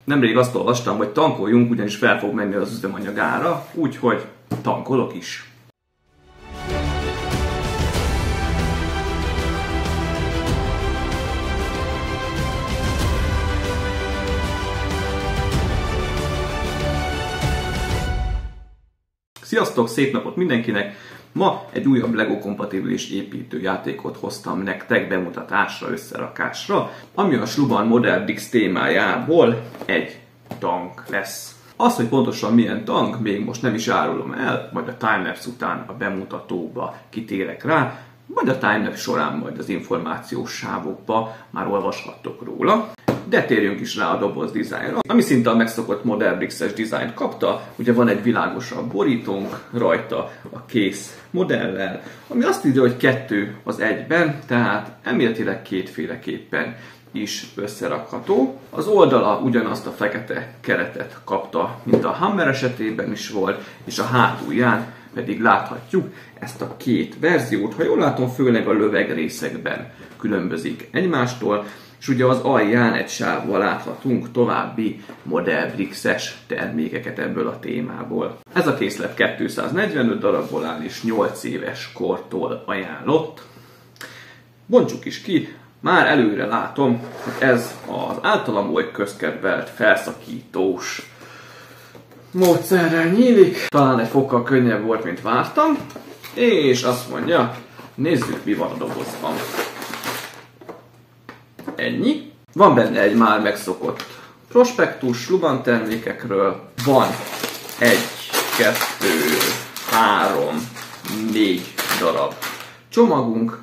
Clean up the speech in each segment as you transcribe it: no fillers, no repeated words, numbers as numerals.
Nemrég azt olvastam, hogy tankoljunk, ugyanis fel fog menni az üzemanyagára, úgyhogy tankolok is. Sziasztok, szép napot mindenkinek! Ma egy újabb LEGO kompatibilis építőjátékot hoztam nektek bemutatásra, összerakásra, ami a Sluban Model Bricks témájából egy tank lesz. Az, hogy pontosan milyen tank, még most nem is árulom el, majd a timelapse után a bemutatóba kitérek rá, vagy a timelapse során majd az információs sávokba már olvashattok róla. De térjünk is rá a doboz dizájnra, ami szinte a megszokott Model Bricks-es dizájnt kapta. Ugye van egy világosabb borítónk rajta a kész modellel, ami azt írja, hogy 2 az 1-ben, tehát elméletileg kétféleképpen is összerakható. Az oldala ugyanazt a fekete keretet kapta, mint a Hammer esetében is volt, és a hátulján pedig láthatjuk ezt a két verziót. Ha jól látom, főleg a lövegrészekben különbözik egymástól, és ugye az alján egy sávval láthatunk további Model Bricks-es termékeket ebből a témából. Ez a készlet 245 darabból áll és 8 éves kortól ajánlott. Bontsuk is ki, már előre látom, hogy ez az általam oly közkedvelt felszakítós módszerrel nyílik. Talán egy fokkal könnyebb volt, mint vártam, és azt mondja, nézzük, mi van a dobozban. Ennyi. Van benne egy már megszokott prospektus Sluban termékekről. Van 1, 2, 3, 4 darab csomagunk,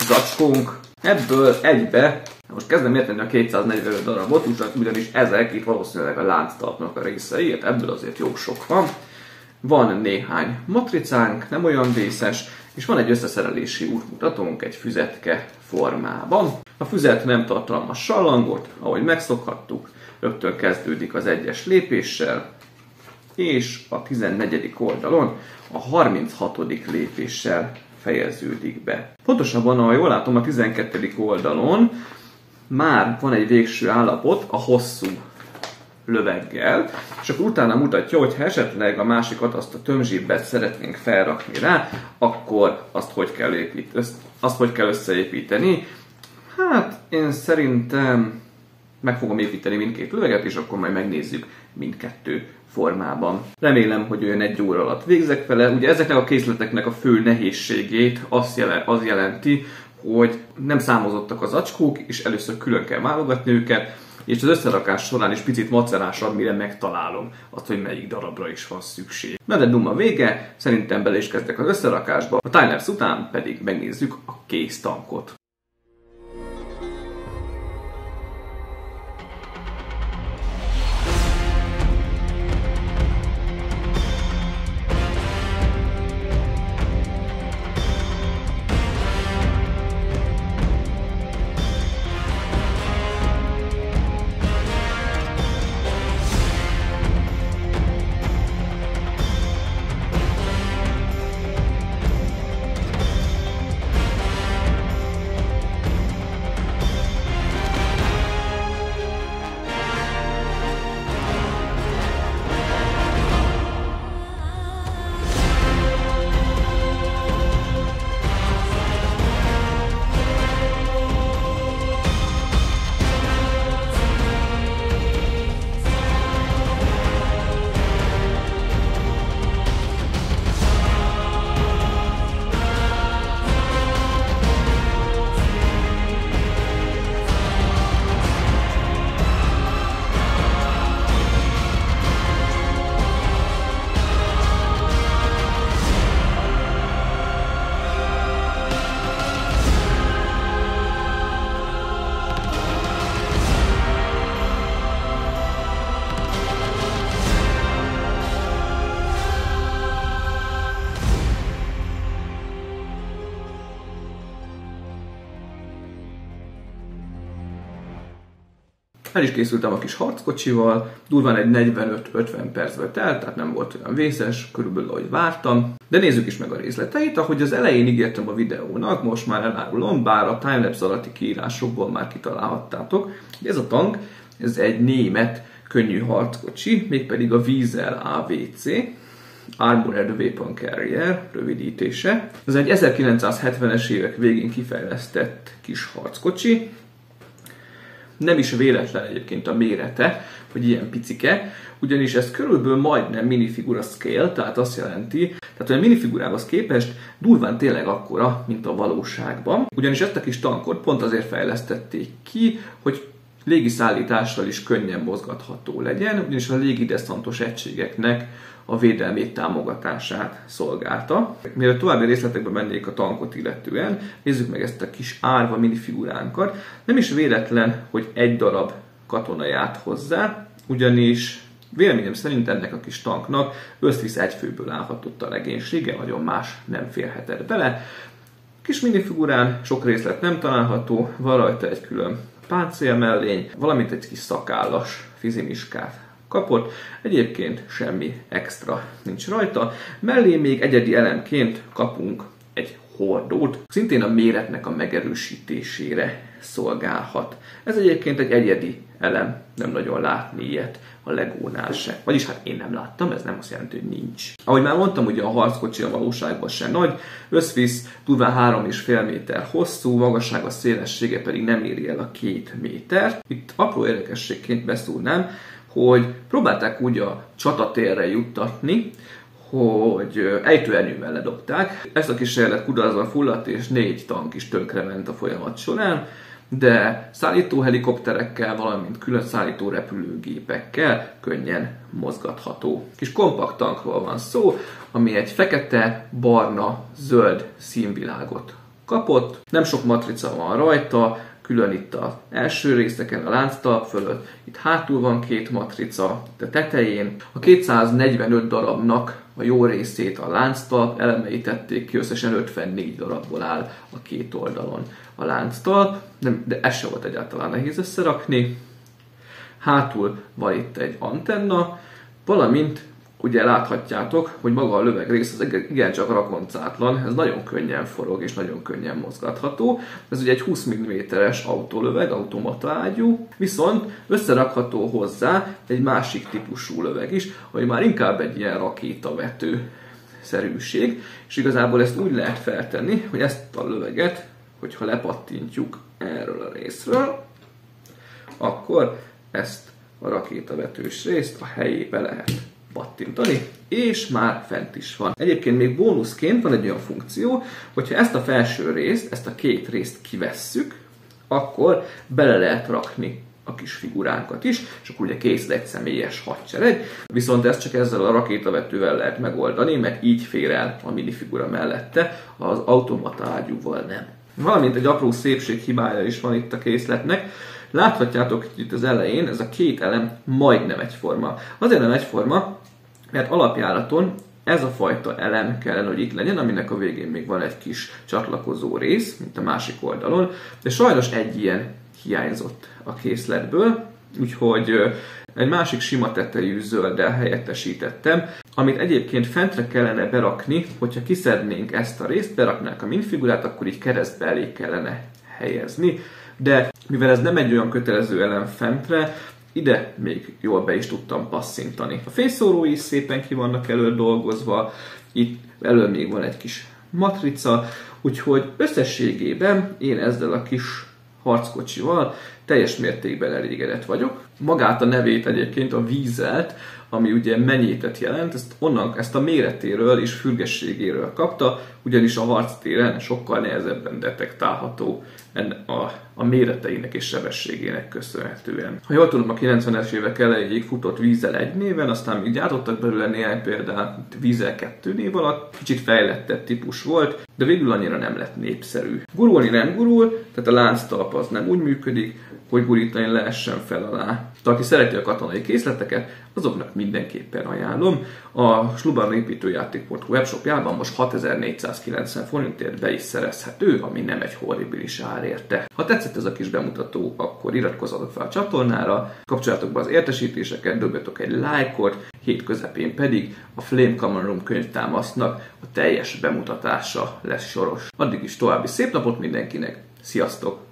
zacskónk. Ebből egybe, most kezdem érteni a 245 darabot, ugyanis ezek itt valószínűleg a lánctalpnak a részei, ebből azért jó sok van. Van néhány matricánk, nem olyan vészes, és van egy összeszerelési útmutatónk egy füzetke formában. A füzet nem tartalmaz sallangot, ahogy megszokhattuk, rögtön kezdődik az egyes lépéssel, és a 14. oldalon a 36. lépéssel fejeződik be. Pontosabban, ahogy jól látom, a 12. oldalon már van egy végső állapot a hosszú löveggel, és akkor utána mutatja, hogy ha esetleg a másikat, azt a tömzsibbet szeretnénk felrakni rá, akkor azt hogy kell összeépíteni. Hát én szerintem meg fogom építeni mindkét löveget, és akkor majd megnézzük mindkettő formában. Remélem, hogy olyan 1 óra alatt végzek vele. Ugye ezeknek a készleteknek a fő nehézségét az jelenti, hogy nem számozottak az zacskók, és először külön kell válogatni őket, és az összerakás során is picit macerásabb, mire megtalálom azt, hogy melyik darabra is van szükség. Na de duma vége, szerintem bele is kezdek az összerakásba, a timelapse után pedig megnézzük a kész tankot. El is készültem a kis harckocsival, durván egy 45-50 percből telt, tehát nem volt olyan vészes, körülbelül ahogy vártam. De nézzük is meg a részleteit, ahogy az elején ígértem a videónak, most már elárulom, bár a timelapse alatti kiírásokból már kitalálhattátok, hogy ez a tank, ez egy német könnyű harckocsi, mégpedig a Weasel AWC, Armored Weapon Carrier rövidítése. Ez egy 1970-es évek végén kifejlesztett kis harckocsi. Nem is véletlen egyébként a mérete, hogy ilyen picike, ugyanis ez körülbelül majdnem minifigura scale, tehát azt jelenti, hogy a minifigurához képest durván tényleg akkora, mint a valóságban. Ugyanis ezt a kis tankot pont azért fejlesztették ki, hogy légiszállítással is könnyen mozgatható legyen, ugyanis a légideszantos egységeknek a védelmét, támogatását szolgálta. Mielőtt további részletekbe mennék a tankot illetően, nézzük meg ezt a kis árva minifiguránkat. Nem is véletlen, hogy egy darab katona járt hozzá, ugyanis véleményem szerint ennek a kis tanknak összvisz egy főből állhatott a legénysége, nagyon más nem férhetett bele. Kis minifigurán sok részlet nem található, van rajta egy külön páncélmellény, valamint egy kis szakállas fizimiskát kapott, egyébként semmi extra nincs rajta. Mellé még egyedi elemként kapunk egy hordót, szintén a méretnek a megerősítésére szolgálhat. Ez egyébként egy egyedi elem, nem nagyon látni ilyet a Legónál se. Vagyis hát én nem láttam, ez nem azt jelenti, hogy nincs. Ahogy már mondtam, ugye a harckocsi a valóságban se nagy, összvisz durván 3,5 méter hosszú, magassága, szélessége pedig nem éri el a 2 métert. Itt apró érdekességként beszúrnám, hogy próbálták úgy a csatatérre juttatni, hogy ejtőernyővel ledobták. Ezt a kísérlet kudarcba fulladt, és 4 tank is tönkrement a folyamat során, de szállító helikopterekkel, valamint külön szállító repülőgépekkel könnyen mozgatható. Kis kompakt tankról van szó, ami egy fekete, barna, zöld színvilágot kapott. Nem sok matrica van rajta, külön itt az első részeken, a lánctalp fölött, itt hátul van 2 matrica, a tetején. A 245 darabnak a jó részét a lánctalp elemei tették ki, összesen 54 darabból áll a 2 oldalon a lánctalp, de ez se volt egyáltalán nehéz összerakni. Hátul van itt egy antenna, valamint ugye láthatjátok, hogy maga a lövegrész az igencsak rakoncátlan, ez nagyon könnyen forog és nagyon könnyen mozgatható. Ez ugye egy 20 mm-es autólöveg, automata ágyú, viszont összerakható hozzá egy másik típusú löveg is, ami már inkább egy ilyen rakétavető szerűség, és igazából ezt úgy lehet feltenni, hogy ezt a löveget, hogyha lepattintjuk erről a részről, akkor ezt a rakétavetős részt a helyébe lehet pattintani, és már fent is van. Egyébként még bónuszként van egy olyan funkció, hogyha ezt a felső részt, ezt a 2 részt kivesszük, akkor bele lehet rakni a kis figuránkat is, és akkor ugye kész egy személyes hadsereg, viszont ezt csak ezzel a rakétavetővel lehet megoldani, mert így fér el a minifigura mellette, az automata ágyúval nem. Valamint egy apró szépséghibája is van itt a készletnek. Láthatjátok itt az elején, ez a 2 elem majdnem egyforma. Azért nem egyforma, mert alapjáraton ez a fajta elem kellene, hogy itt legyen, aminek a végén még van egy kis csatlakozó rész, mint a másik oldalon, de sajnos egy ilyen hiányzott a készletből, úgyhogy egy másik sima tetejű zölddel helyettesítettem, amit egyébként fentre kellene berakni, hogyha kiszednénk ezt a részt, beraknánk a minifigurát, akkor így keresztbe elé kellene helyezni, de mivel ez nem egy olyan kötelező elem fentre, ide még jól be is tudtam passzintani. A fényszórói is szépen ki vannak elő dolgozva, itt elő még van egy kis matrica, úgyhogy összességében én ezzel a kis harckocsival teljes mértékben elégedett vagyok. Magát a nevét egyébként, a Weasel-t, ami ugye menyétet jelent, ezt a méretéről és fürgességéről kapta, ugyanis a harctéren sokkal nehezebben detektálható a méreteinek és sebességének köszönhetően. Ha jól tudom, a 90-es évek elejéig futott Weasel 1 néven, aztán még gyártottak belőle néhány példát, Weasel 2 név alatt, kicsit fejlettebb típus volt, de végül annyira nem lett népszerű. Gurulni nem gurul, tehát a lánctalp az nem úgy működik, hogy gurítani lehessen fel alá. De aki szereti a katonai készleteket, azoknak mindenképpen ajánlom. A slubanépítőjáték.hu webshopjában most 6490 forintért be is szerezhető, ami nem egy horribilis ár érte. Ha tetszett ez a kis bemutató, akkor iratkozzatok fel a csatornára, kapcsoljátok be az értesítéseket, dobjatok egy lájkot, hét közepén pedig a Flame Common Room könyvtámasznak a teljes bemutatása lesz soros. Addig is további szép napot mindenkinek, sziasztok!